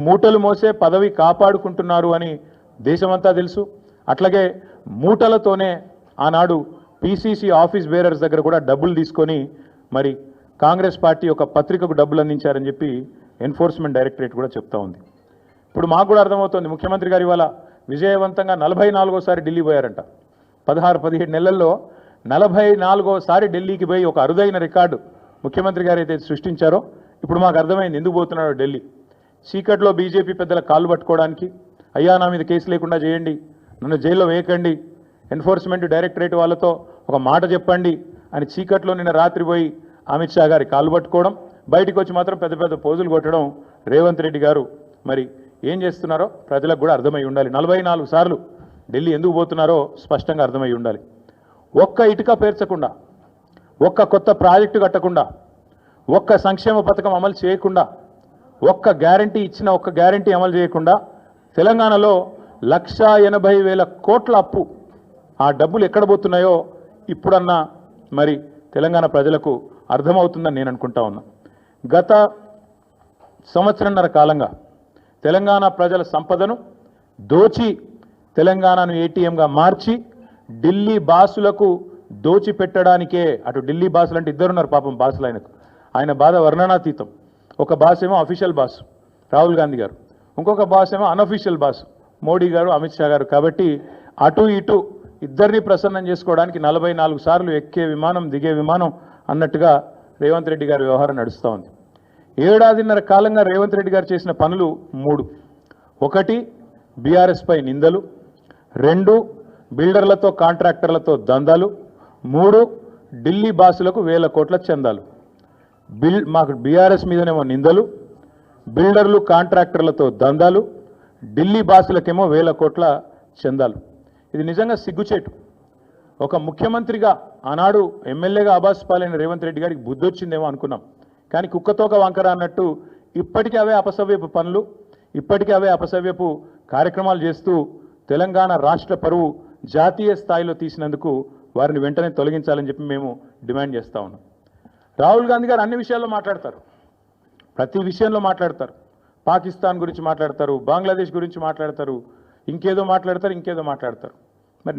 మూటలు మోసే పదవి కాపాడుకుంటున్నారు అని దేశమంతా తెలుసు. అట్లాగే మూటలతోనే ఆనాడు పీసీసీ ఆఫీస్ బేరర్స్ దగ్గర కూడా డబ్బులు తీసుకొని మరి కాంగ్రెస్ పార్టీ ఒక పత్రికకు డబ్బులు అందించారని చెప్పి ఎన్ఫోర్స్మెంట్ డైరెక్టరేట్ కూడా చెప్తా ఉంది. ఇప్పుడు మాకు కూడా అర్థమవుతోంది, ముఖ్యమంత్రి గారు ఇవాళ విజయవంతంగా 44సారి ఢిల్లీ పోయారంట. 16-17 నెలల్లో 44సారి ఢిల్లీకి పోయి ఒక అరుదైన రికార్డు ముఖ్యమంత్రి గారు అయితే సృష్టించారో ఇప్పుడు మాకు అర్థమైంది ఎందుకు పోతున్నాడో ఢిల్లీ. చీకట్లో బీజేపీ పెద్దల కాళ్ళు పట్టుకోవడానికి, అయ్యా నా మీద కేసు లేకుండా చేయండి, నన్ను జైల్లో వేయకండి, ఎన్ఫోర్స్మెంట్ డైరెక్టరేట్ వాళ్ళతో ఒక మాట చెప్పండి అని చీకట్లో నిన్న రాత్రి పోయి అమిత్ షా గారి కాళ్ళు పట్టుకోవడం, బయటకు వచ్చి మాత్రం పెద్ద పెద్ద పోజులు కొట్టడం రేవంత్ రెడ్డి గారు మరి ఏం చేస్తున్నారో ప్రజలకు కూడా అర్థమై ఉండాలి. 44 సార్లు ఢిల్లీ ఎందుకు పోతున్నారో స్పష్టంగా అర్థమై ఉండాలి. ఒక్క ఇటుక పేర్చకుండా, ఒక్క కొత్త ప్రాజెక్టు కట్టకుండా, ఒక్క సంక్షేమ పథకం అమలు చేయకుండా, ఒక్క గ్యారంటీ ఇచ్చిన ఒక్క గ్యారంటీ అమలు చేయకుండా తెలంగాణలో 1,80,000 కోట్ల అప్పు. ఆ డబ్బులు ఎక్కడ పోతున్నాయో ఇప్పుడన్నా మరి తెలంగాణ ప్రజలకు అర్థమవుతుందని నేను అనుకుంటా ఉన్నా. గత సంవత్సరన్నర కాలంగా తెలంగాణ ప్రజల సంపదను దోచి తెలంగాణను ఏటీఎంగా మార్చి ఢిల్లీ బాసులకు దోచిపెట్టడానికే, అటు ఢిల్లీ బాసులు అంటే ఇద్దరున్నారు పాపం బాసులు, ఆయన బాధ వర్ణనాతీతం. ఒక బాస్ ఏమో అఫీషియల్ బాస్ రాహుల్ గాంధీ గారు, ఇంకొక బాస్ ఏమో అన్అఫీషియల్ బాస్ మోడీ గారు, అమిత్ షా గారు. కాబట్టి అటు ఇటు ఇద్దరిని ప్రసన్నం చేసుకోవడానికి 44 సార్లు ఎక్కే విమానం దిగే విమానం అన్నట్టుగా రేవంత్ రెడ్డి గారి వ్యవహారం నడుస్తూ ఉంది. 7.5 కాలంగా రేవంత్ రెడ్డి గారు చేసిన పనులు 3. 1 బీఆర్ఎస్ పై నిందలు, 2 బిల్డర్లతో కాంట్రాక్టర్లతో దందాలు, 3 ఢిల్లీ బాసులకు 1000 కోట్ల చందాలు. మాకు బీఆర్ఎస్ మీదనేమో నిందలు, బిల్డర్లు కాంట్రాక్టర్లతో దందాలు, ఢిల్లీ బాసులకేమో 1000 కోట్ల చందాలు. ఇది నిజంగా సిగ్గుచేటు. ఒక ముఖ్యమంత్రిగా ఆనాడు ఎమ్మెల్యేగా ఆబాస్ పాలైన రేవంత్ రెడ్డి గారికి బుద్ధి వచ్చిందేమో అనుకున్నాం. కానీ కుక్కతోక వంకర అన్నట్టు ఇప్పటికీ అవే అపసవ్యపు పనులు, ఇప్పటికీ అవే అపసవ్యపు కార్యక్రమాలు చేస్తూ తెలంగాణ రాష్ట్ర పరువు జాతీయ స్థాయిలో తీసినందుకు వారిని వెంటనే తొలగించాలని చెప్పి మేము డిమాండ్ చేస్తూ ఉన్నాం. రాహుల్ గాంధీ గారు అన్ని విషయాల్లో మాట్లాడతారు, ప్రతి విషయంలో మాట్లాడతారు. పాకిస్తాన్ గురించి మాట్లాడతారు, బంగ్లాదేశ్ గురించి మాట్లాడతారు, ఇంకేదో మాట్లాడతారు. మరి